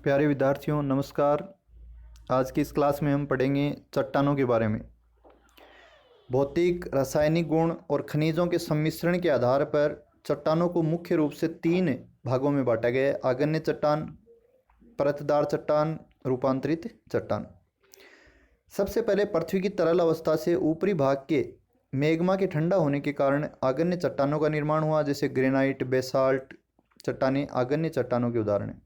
प्यारे विद्यार्थियों नमस्कार। आज की इस क्लास में हम पढ़ेंगे चट्टानों के बारे में। भौतिक, रासायनिक गुण और खनिजों के सम्मिश्रण के आधार पर चट्टानों को मुख्य रूप से 3 भागों में बांटा गया है: आग्नेय चट्टान, परतदार चट्टान, रूपांतरित चट्टान। सबसे पहले पृथ्वी की तरल अवस्था से ऊपरी भाग के मैग्मा के ठंडा होने के कारण आग्नेय चट्टानों का निर्माण हुआ, जैसे ग्रेनाइट, बेसाल्ट चट्टानें आग्नेय चट्टानों के उदाहरण हैं।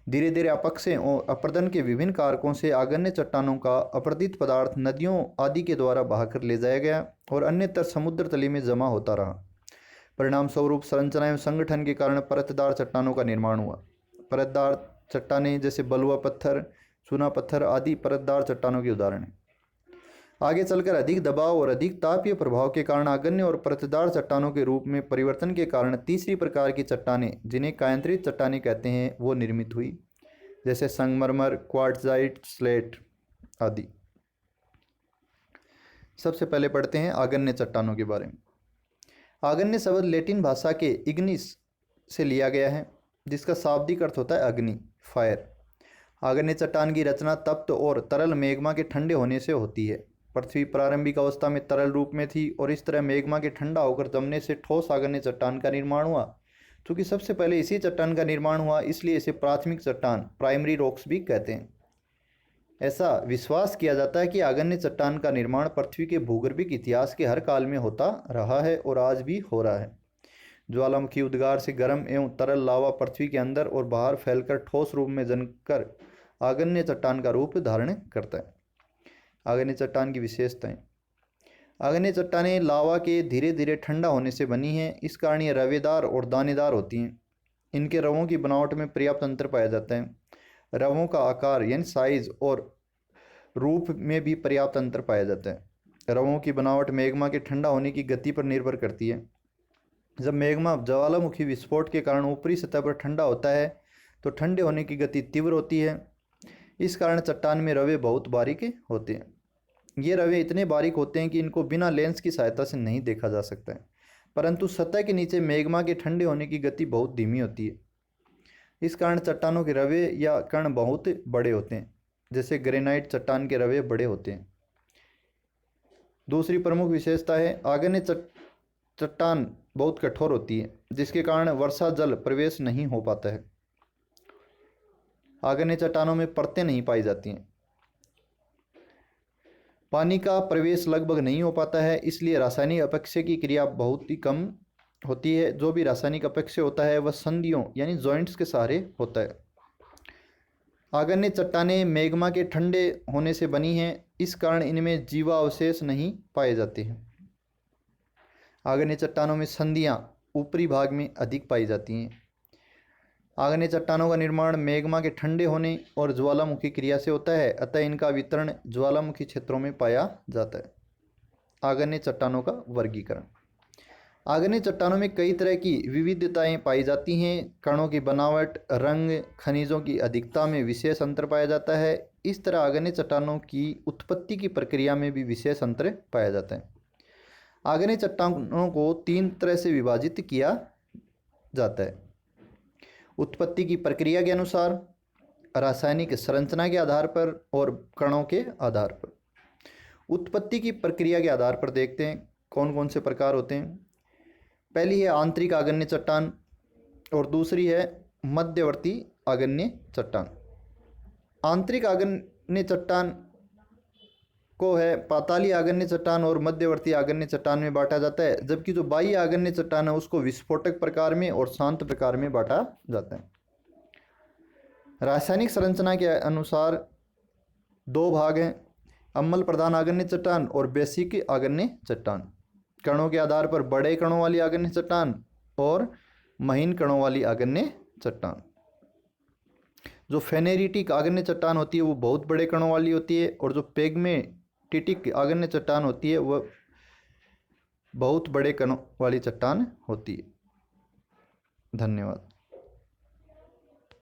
धीरे धीरे अपक्षय और अपरदन के विभिन्न कारकों से आग्नेय चट्टानों का अपरदित पदार्थ नदियों आदि के द्वारा बहाकर ले जाया गया और अन्यत्र समुद्र तली में जमा होता रहा। परिणाम स्वरूप संरचना एवं संगठन के कारण परतदार चट्टानों का निर्माण हुआ। परतदार चट्टानें जैसे बलुआ पत्थर, चूना पत्थर आदि परतदार चट्टानों के उदाहरण हैं। आगे चलकर अधिक दबाव और अधिक तापीय प्रभाव के कारण आग्नेय और परतदार चट्टानों के रूप में परिवर्तन के कारण तीसरी प्रकार की चट्टानें, जिन्हें कायांतरित चट्टानें कहते हैं, वो निर्मित हुई, जैसे संगमरमर, क्वार्ट्जाइट, स्लेट आदि। सबसे पहले पढ़ते हैं आग्नेय चट्टानों के बारे में। आग्नेय शब्द लैटिन भाषा के इग्निस से लिया गया है, जिसका शाब्दिक अर्थ होता है अग्नि, फायर। आग्नेय चट्टान की रचना तप्त और तरल मैग्मा के ठंडे होने से होती है। पृथ्वी प्रारंभिक अवस्था में तरल रूप में थी और इस तरह मैग्मा के ठंडा होकर जमने से ठोस आग्नेय चट्टान का निर्माण हुआ। क्योंकि सबसे पहले इसी चट्टान का निर्माण हुआ, इसलिए इसे प्राथमिक चट्टान, प्राइमरी रॉक्स भी कहते हैं। ऐसा विश्वास किया जाता है कि आग्नेय चट्टान का निर्माण पृथ्वी के भूगर्भिक इतिहास के हर काल में होता रहा है और आज भी हो रहा है। ज्वालामुखी उद्गार से गर्म एवं तरल लावा पृथ्वी के अंदर और बाहर फैलकर ठोस रूप में जनकर आग्नेय चट्टान का रूप धारण करता है। आग्नेय चट्टान की विशेषताएं। आग्नेय चट्टानें लावा के धीरे धीरे ठंडा होने से बनी हैं। इस कारण ये रवेदार और दानेदार होती हैं। इनके रवों की बनावट में पर्याप्त अंतर पाया जाता है। रवों का आकार यानी साइज और रूप में भी पर्याप्त अंतर पाया जाता है। रवों की बनावट मैग्मा के ठंडा होने की गति पर निर्भर करती है। जब मैग्मा ज्वालामुखी विस्फोट के कारण ऊपरी सतह पर ठंडा होता है तो ठंडे होने की गति तीव्र होती है। इस कारण चट्टान में रवे बहुत बारीक होते हैं। ये रवे इतने बारीक होते हैं कि इनको बिना लेंस की सहायता से नहीं देखा जा सकता है, परंतु सतह के नीचे मैग्मा के ठंडे होने की गति बहुत धीमी होती है। इस कारण चट्टानों के रवे या कण बहुत बड़े होते हैं, जैसे ग्रेनाइट चट्टान के रवे बड़े होते हैं। दूसरी प्रमुख विशेषता है आग्नेय चट्टान बहुत कठोर होती है, जिसके कारण वर्षा जल प्रवेश नहीं हो पाता है। आग्नेय चट्टानों में परतें नहीं पाई जाती हैं। पानी का प्रवेश लगभग नहीं हो पाता है, इसलिए रासायनिक अपक्षय की क्रिया बहुत ही कम होती है। जो भी रासायनिक अपक्षय होता है वह संधियों यानी जॉइंट्स के सहारे होता है। आग्नेय चट्टानें मैग्मा के ठंडे होने से बनी हैं, इस कारण इनमें जीवावशेष नहीं पाए जाते हैं। आग्नेय चट्टानों में संधियां ऊपरी भाग में अधिक पाई जाती हैं। आग्नेय चट्टानों का निर्माण मैग्मा के ठंडे होने और ज्वालामुखी क्रिया से होता है, अतः इनका वितरण ज्वालामुखी क्षेत्रों में पाया जाता है। आग्नेय चट्टानों का वर्गीकरण। आग्नेय चट्टानों में कई तरह की विविधताएं पाई जाती हैं। कणों की बनावट, रंग, खनिजों की अधिकता में विशेष अंतर पाया जाता है। इस तरह आग्नेय चट्टानों की उत्पत्ति की प्रक्रिया में भी विशेष अंतर पाया जाता है। आग्नेय चट्टानों को 3 तरह से विभाजित किया जाता है: उत्पत्ति की प्रक्रिया के अनुसार, रासायनिक संरचना के आधार पर और कणों के आधार पर। उत्पत्ति की प्रक्रिया के आधार पर देखते हैं कौन कौन से प्रकार होते हैं। पहली है आंतरिक आग्नेय चट्टान और दूसरी है मध्यवर्ती आग्नेय चट्टान। आंतरिक आग्नेय चट्टान को है पाताली आग्नेय चट्टान और मध्यवर्ती आग्नेय चट्टान में बांटा जाता है, जबकि जो बाह्य आग्नेय चट्टान है उसको विस्फोटक प्रकार में और शांत प्रकार में बांटा जाता है। रासायनिक संरचना के अनुसार 2 भाग हैं: अम्ल प्रधान आग्नेय चट्टान और बेसिक आग्नेय चट्टान। कणों के आधार पर बड़े कणों वाली आग्नेय चट्टान और महीन कणों वाली आग्नेय चट्टान। जो फेनेरिटिक आग्नेय चट्टान होती है वो बहुत बड़े कणों वाली होती है, और जो पेग्मेटिटिक आग्नेय चट्टान होती है वह बहुत बड़े कणों वाली चट्टान होती है। धन्यवाद।